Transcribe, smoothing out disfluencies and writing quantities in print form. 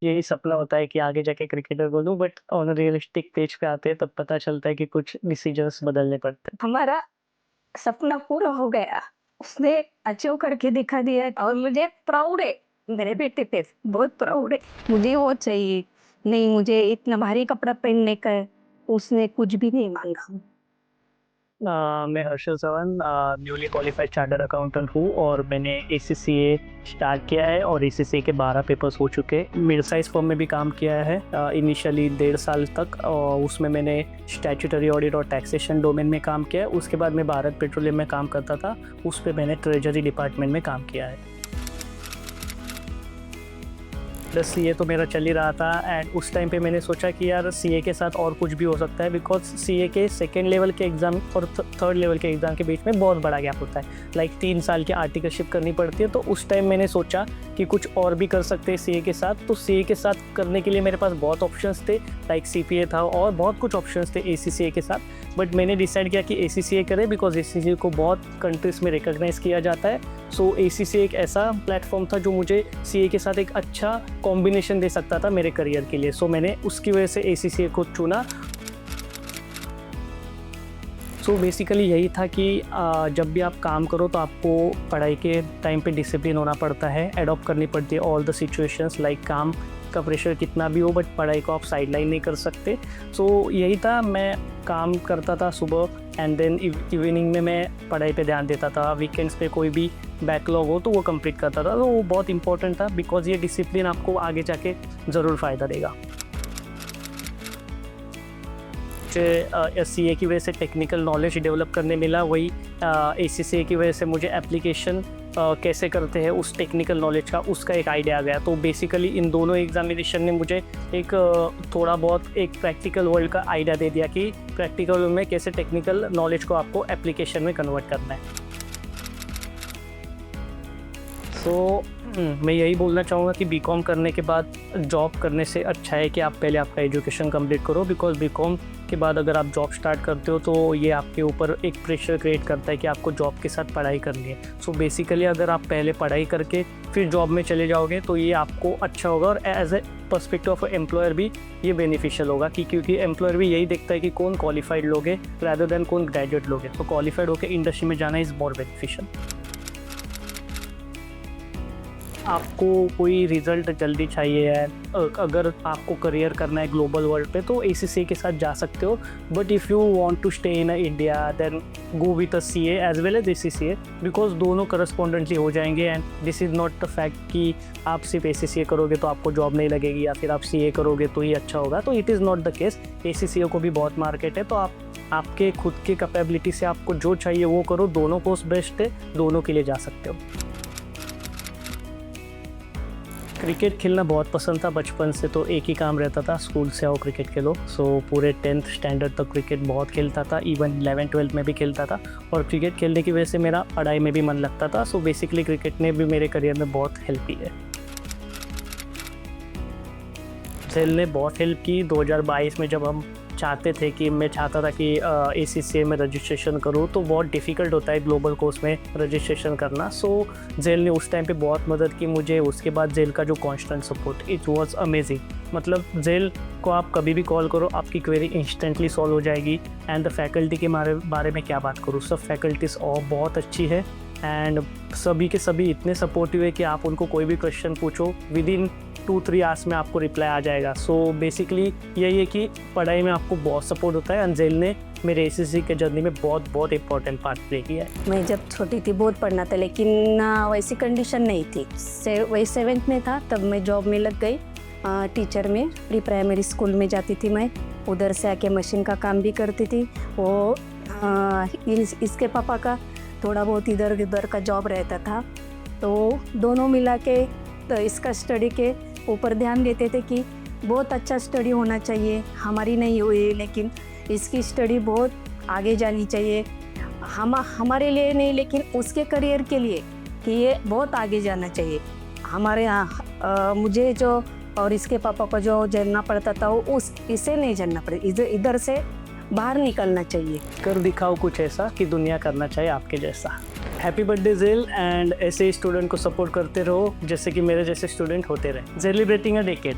यही सपना होता है कि आगे जाके क्रिकेटर बनूँ, बट ऑन रियलिस्टिक पेज पे आते हैं तब पता चलता है कि कुछ डिसीजंस बदलने पड़ते हैं। हमारा सपना पूरा हो गया। उसने अचीव करके दिखा दिया और मुझे प्राउड है मेरे बेटे पे, बहुत प्राउड है। मुझे वो चाहिए, नहीं मुझे इतना भारी कपड़ा पहनने का है, उसने कुछ भी नहीं माँगा। मैं Harshal Chauhan, newly qualified chartered accountant हूँ और मैंने एसीसीए स्टार्ट किया है और एसीसीए के 12 पेपर्स हो चुके हैं। मिड साइज फर्म में भी काम किया है इनिशियली 1.5 साल तक, और उसमें मैंने स्टैट्यूटरी ऑडिट और टैक्सेशन डोमेन में काम किया है। उसके बाद मैं भारत पेट्रोलियम में काम करता था, उस पर मैंने ट्रेजरी डिपार्टमेंट में काम किया है। प्लस सीए तो मेरा चल ही रहा था एंड उस टाइम पे मैंने सोचा कि यार सीए के साथ और कुछ भी हो सकता है, बिकॉज सीए के सेकेंड लेवल के एग्ज़ाम और थर्ड लेवल के एग्ज़ाम के बीच में बहुत बड़ा गैप होता है। लाइक 3 साल की आर्टिकलशिप करनी पड़ती है। तो उस टाइम मैंने सोचा कि कुछ और भी कर सकते हैं सीए के साथ। तो सीए के साथ करने के लिए मेरे पास बहुत ऑप्शंस थे, लाइक सीपीए था और बहुत कुछ ऑप्शंस थे एसीसीए के साथ। बट मैंने डिसाइड किया कि एसीसीए करें, बिकॉज एसीसीए को बहुत कंट्रीज़ में रिकॉग्नाइज़ किया जाता है। सो एसीसीए एक ऐसा प्लेटफॉर्म था जो मुझे सीए के साथ एक अच्छा कॉम्बिनेशन दे सकता था मेरे करियर के लिए। सो मैंने उसकी वजह से एसीसीए को चुना। सो बेसिकली यही था कि जब भी आप काम करो तो आपको पढ़ाई के टाइम पे डिसिप्लिन होना पड़ता है, एडॉप्ट करनी पड़ती है ऑल द सिचुएशंस। लाइक काम का प्रेशर कितना भी हो, बट पढ़ाई को आप साइडलाइन नहीं कर सकते। सो यही था, मैं काम करता था सुबह एंड देन इवनिंग में मैं पढ़ाई पे ध्यान देता था। वीकेंड्स पे कोई भी बैकलॉग हो तो वो कंप्लीट करता था। तो वो बहुत इंपॉर्टेंट था, बिकॉज ये डिसिप्लिन आपको आगे जाके ज़रूर फ़ायदा देगा। मुझे सीए की वजह से टेक्निकल नॉलेज डेवलप करने मिला, वही एसीसीए की वजह से मुझे एप्लीकेशन कैसे करते हैं उस टेक्निकल नॉलेज का उसका एक आइडिया आ गया। तो बेसिकली इन दोनों एग्जामिनेशन ने मुझे एक थोड़ा बहुत एक प्रैक्टिकल वर्ल्ड का आइडिया दे दिया कि प्रैक्टिकल में कैसे टेक्निकल नॉलेज को आपको एप्लीकेशन में कन्वर्ट करना है। सो मैं यही बोलना चाहूँगा कि बीकॉम करने के बाद जॉब करने से अच्छा है कि आप पहले आपका एजुकेशन कंप्लीट करो, बिकॉज बीकॉम के बाद अगर आप जॉब स्टार्ट करते हो तो ये आपके ऊपर एक प्रेशर क्रिएट करता है कि आपको जॉब के साथ पढ़ाई करनी है। सो बेसिकली अगर आप पहले पढ़ाई करके फिर जॉब में चले जाओगे तो ये आपको अच्छा होगा, और as a perspective of employer भी ये बेनिफिशियल होगा कि क्योंकि एम्प्लॉयर भी यही देखता है कि कौन क्वालिफाइड लोग हैं रादर देन कौन ग्रेजुएट लोग हैं। तो क्वालिफाइड होकर इंडस्ट्री में जाना इज़ मोर बेनिफिशियल। आपको कोई रिज़ल्ट जल्दी चाहिए है, अगर आपको करियर करना है ग्लोबल वर्ल्ड पे तो एसीसीए के साथ जा सकते हो। But if you want to stay in India then go with a CA as well as ACCA, because दोनों करस्पॉन्डेंटली हो जाएंगे। And this is not the fact कि आप सिर्फ एसीसीए करोगे तो आपको जॉब नहीं लगेगी या फिर आप सीए करोगे तो ही अच्छा होगा। तो it is not the case. ACCA को भी बहुत मार्केट है, तो आप आपके खुद के कैपेबिलिटी से आपको जो चाहिए वो करो। दोनों कोर्स बेस्ट है, दोनों के लिए जा सकते हो। क्रिकेट खेलना बहुत पसंद था बचपन से, तो एक ही काम रहता था, स्कूल से आओ क्रिकेट खेलो। सो पूरे 10th स्टैंडर्ड तक क्रिकेट बहुत खेलता था, इवन 11th-12th में भी खेलता था। और क्रिकेट खेलने की वजह से मेरा पढ़ाई में भी मन लगता था। सो बेसिकली क्रिकेट ने भी मेरे करियर में बहुत हेल्प की है। सेल ने बहुत हेल्प की 2022 में, जब हम चाहते थे कि मैं चाहता था कि एसीसीए में रजिस्ट्रेशन करूँ, तो बहुत डिफ़िकल्ट होता है ग्लोबल कोर्स में रजिस्ट्रेशन करना। सो जेल ने उस टाइम पे बहुत मदद की मुझे। उसके बाद जेल का जो constant support, it was amazing. मतलब जेल को आप कभी भी कॉल करो, आपकी क्वेरी इंस्टेंटली सॉल्व हो जाएगी। एंड द फैकल्टी के बारे में क्या बात करूँ, सब फैकल्टीज़ और बहुत अच्छी है। एंड सभी के सभी इतने सपोर्टिव है कि आप उनको कोई भी क्वेश्चन पूछो, विद इन 2-3 आवर्स में आपको रिप्लाई आ जाएगा। सो बेसिकली यही है कि पढ़ाई में आपको बहुत सपोर्ट होता है। अंजेल ने मेरे एसीसी के जर्नी में बहुत इंपॉर्टेंट पार्ट प्ले किया है। मैं जब छोटी थी बहुत पढ़ना था, लेकिन वैसी कंडीशन नहीं थी। वही 7th में था तब मैं जॉब में लग गई टीचर में। प्री प्राइमरी स्कूल में जाती थी मैं, उधर से आके मशीन का काम भी करती थी। वो इसके पापा का थोड़ा बहुत इधर उधर का जॉब रहता था, तो दोनों मिला के तो इसका स्टडी के ऊपर ध्यान देते थे कि बहुत अच्छा स्टडी होना चाहिए। हमारी नहीं हुई, लेकिन इसकी स्टडी बहुत आगे जानी चाहिए। हमारे लिए नहीं, लेकिन उसके करियर के लिए कि ये बहुत आगे जाना चाहिए। हमारे यहाँ मुझे जो और इसके पापा को जो झेलना पड़ता था वो इसे नहीं झेलना पड़े, इधर से बाहर निकलना चाहिए। कर दिखाओ कुछ ऐसा कि दुनिया करना चाहे आपके जैसा। हैप्पी बर्थडे जेल, एंड ऐसे ही स्टूडेंट को सपोर्ट करते रहो जैसे कि मेरे जैसे स्टूडेंट होते रहे। Celebrating a decade.